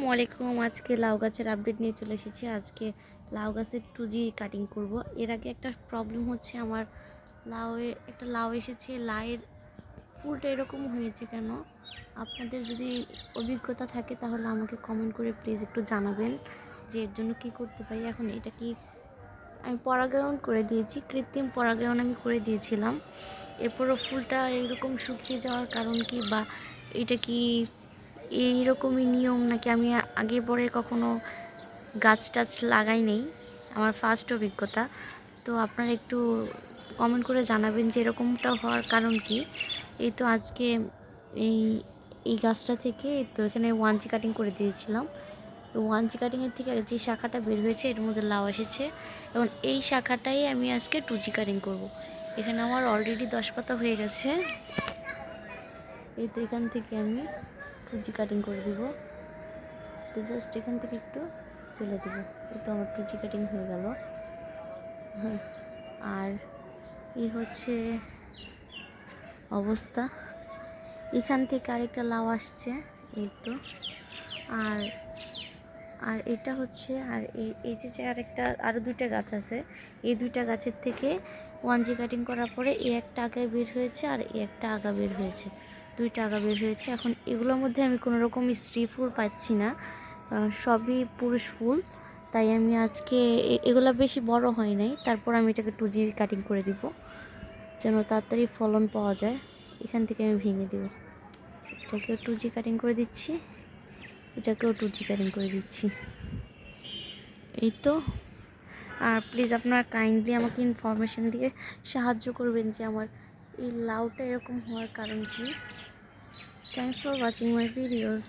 আসসালামু আলাইকুম। আজকে লাউ গাছের আপডেট নিয়ে চলে এসেছি। আজকে লাউ গাছের 2G কাটিং করব। এর আগে একটা প্রবলেম হচ্ছে, আমার একটা লাউ এসেছে, লাউয়ের ফুলটা এরকম হয়েছে কেন? আপনাদের যদি অভিজ্ঞতা থাকে তাহলে আমাকে কমেন্ট করে প্লিজ একটু জানাবেন যে এর জন্য কী করতে পারি। এখন এটা কি আমি পরাগায়ন করে দিয়েছি, কৃত্রিম পরাগায়ন আমি করে দিয়েছিলাম। এরপরও ফুলটা এরকম শুকিয়ে যাওয়ার কারণ কি, বা এটা কি এইরকমই নিয়ম, নাকি আমি আগে পরে কখনো গাছ টাছ লাগাই নেই, আমার ফার্স্ট অভিজ্ঞতা। তো আপনারা একটু কমেন্ট করে জানাবেন যে এরকমটা হওয়ার কারণ কি। এই তো আজকে এই এই গাছটা থেকে তো এখানে 1G কাটিং করে দিয়েছিলাম। 1G কাটিংয়ের থেকে যে শাখাটা বের হয়েছে এর মধ্যে লাউ এসেছে। এবং এই শাখাটাই আমি আজকে 2G কাটিং করব। এখানে আমার অলরেডি 10 পাতা হয়ে গেছে। এই তো এখান থেকে আমি 2G কাটিং করে দিব। তো জাস্ট এখান থেকে একটু ফেলে দেব। এই তো আমার 2G কাটিং হয়ে গেল। হ্যাঁ, আর এই হচ্ছে অবস্থা। এখান থেকে আরেকটা লাউ আসছে, এই তো। আর আর এটা হচ্ছে, আর এই যে আরও দুইটা গাছ আছে, এই দুইটা গাছের থেকে 1G কাটিং করার পরে এই একটা আগা বের হয়েছে আর এই একটা আগা বের হয়েছে, দুইটা আগা বের হয়েছে। এখন এগুলোর মধ্যে আমি কোনো রকম স্ত্রী ফুল পাচ্ছি না, সবই পুরুষ ফুল। তাই আমি আজকে এগুলো বেশি বড় হয় নাই, তারপর আমি এটাকে 2G কাটিং করে দিব যেন তাড়াতাড়ি ফলন পাওয়া যায়। এখান থেকে আমি ভেঙে দেব। এটাকেও 2G কাটিং করে দিচ্ছি, এটাকেও 2G কাটিং করে দিচ্ছি। এই তো। আর প্লিজ আপনারা কাইন্ডলি আমাকে ইনফরমেশন দিয়ে সাহায্য করবেন যে আমার এই লাউটা এরকম হওয়ার কারণ কি। Thanks for watching my videos.